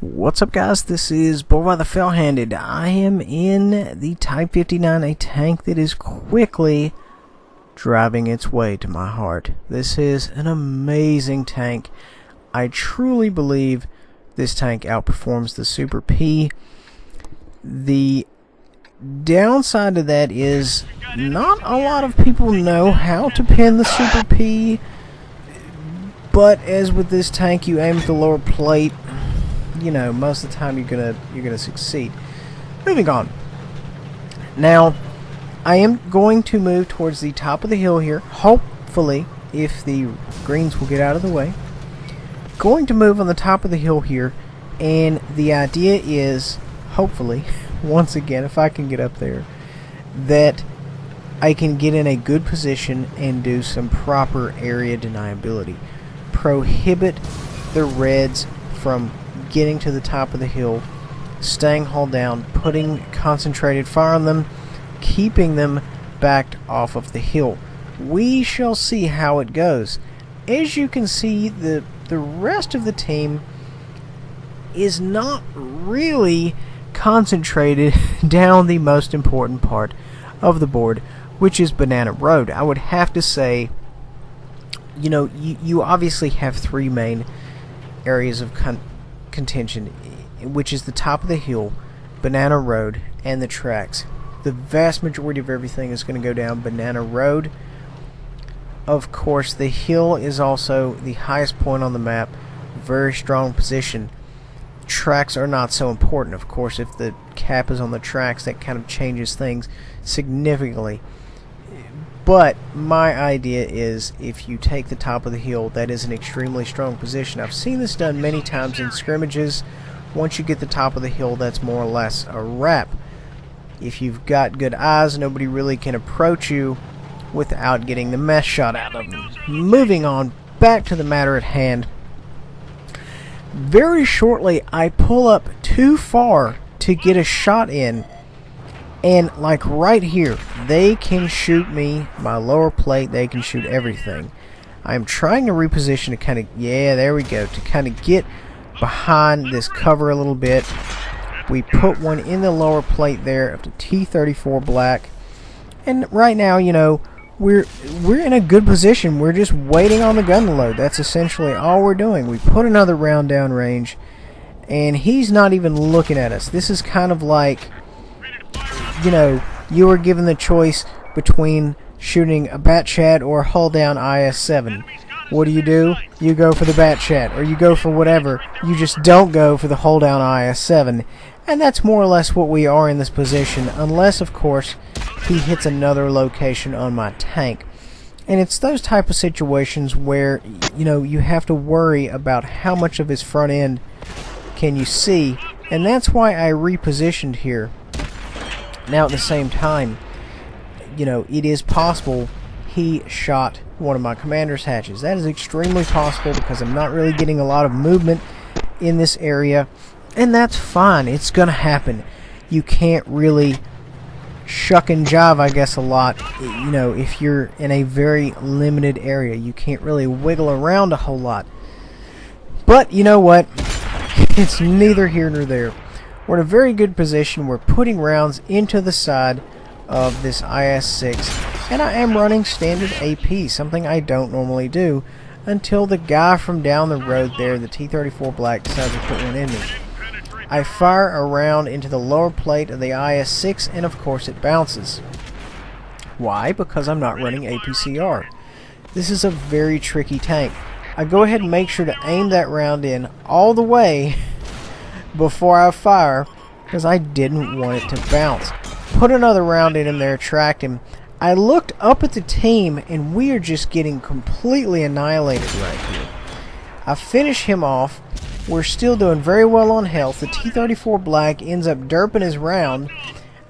What's up, guys? This is Bull the Fell-Handed. I am in the Type 59, a tank that is quickly driving its way to my heart. This is an amazing tank. I truly believe this tank outperforms the Super P. The downside to that is not a lot of people know how to pin the Super P, but as with this tank, you aim at the lower plate. You know, most of the time you're gonna succeed. Moving on. Now, I am going to move towards the top of the hill here. Hopefully, if the greens will get out of the way. Going to move on the top of the hill here, and the idea is, hopefully, once again, if I can get up there, that I can get in a good position and do some proper area deniability. Prohibit the reds from getting to the top of the hill, staying hull down, putting concentrated fire on them, keeping them backed off of the hill. We shall see how it goes. As you can see, the rest of the team is not really concentrated down the most important part of the board, which is Banana Road. I would have to say, you know, you obviously have three main areas of contention, which is the top of the hill, Banana Road, and the tracks. The vast majority of everything is going to go down Banana Road. Of course, the hill is also the highest point on the map. Very strong position. Tracks are not so important. Of course, if the cap is on the tracks, that kind of changes things significantly. But my idea is, if you take the top of the hill, that is an extremely strong position. I've seen this done many times in scrimmages. Once you get the top of the hill, that's more or less a wrap. If you've got good eyes, nobody really can approach you without getting the mess shot out of them. Moving on, back to the matter at hand. Very shortly, I pull up too far to get a shot in. And like right here, they can shoot me, my lower plate, they can shoot everything. I'm trying to reposition to kind of, yeah, there we go, to kind of get behind this cover a little bit. We put one in the lower plate there of the T-34 black. And right now, you know, we're in a good position. We're just waiting on the gun to load. That's essentially all we're doing. We put another round down range, and he's not even looking at us. This is kind of like, you know, you were given the choice between shooting a Bat Chat or a hull down IS-7. What do? You go for the Bat Chat, or you go for whatever. You just don't go for the hull down IS-7. And that's more or less what we are in this position, unless, of course, he hits another location on my tank. And it's those type of situations where, you know, you have to worry about how much of his front end can you see. And that's why I repositioned here. Now, at the same time, you know, it is possible he shot one of my commander's hatches. That is extremely possible because I'm not really getting a lot of movement in this area. And that's fine. It's going to happen. You can't really shuck and jive, I guess, a lot. You know, if you're in a very limited area, you can't really wiggle around a whole lot. But, you know what? It's neither here nor there. We're in a very good position. We're putting rounds into the side of this IS-6, and I am running standard AP, something I don't normally do, until the guy from down the road there, the T-34 black, decides to put one in me. I fire a round into the lower plate of the IS-6, and of course it bounces. Why? Because I'm not running APCR. This is a very tricky tank. I go ahead and make sure to aim that round in all the way before I fire, because I didn't want it to bounce. Put another round in him there, tracked him. I looked up at the team, and we are just getting completely annihilated right here. I finish him off. We're still doing very well on health. The T-34 black ends up derping his round,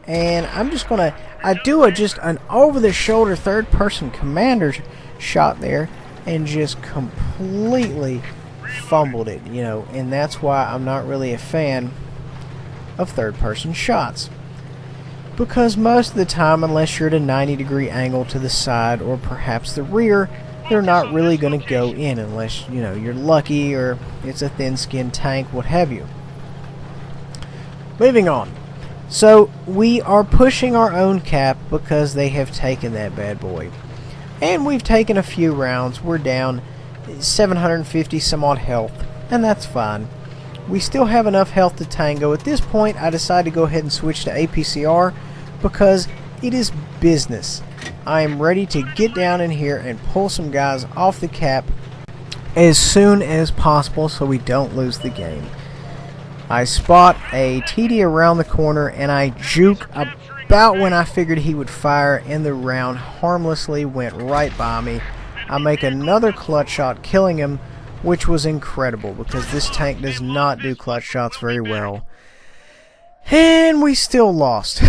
and I'm just gonna, I do just an over-the-shoulder third-person commander shot there, and just completely fumbled it, you know, and that's why I'm not really a fan of third-person shots, because most of the time, unless you're at a 90-degree angle to the side or perhaps the rear, they're not really going to go in unless, you know, you're lucky or it's a thin-skinned tank, what have you. Moving on. So we are pushing our own cap because they have taken that bad boy. And we've taken a few rounds. We're down 750 some odd health, and that's fine. We still have enough health to tango. At this point, I decided to go ahead and switch to APCR because it is business. I am ready to get down in here and pull some guys off the cap as soon as possible so we don't lose the game. I spot a TD around the corner and I juke about when I figured he would fire, and the round harmlessly went right by me. I make another clutch shot, killing him, which was incredible because this tank does not do clutch shots very well. And we still lost.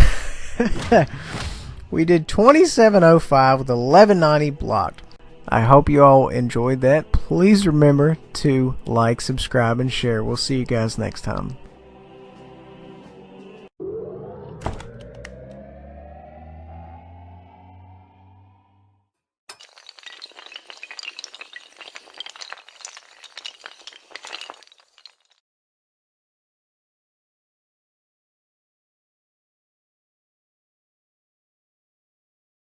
We did 2705 with 1190 blocked. I hope you all enjoyed that. Please remember to like, subscribe, and share. We'll see you guys next time.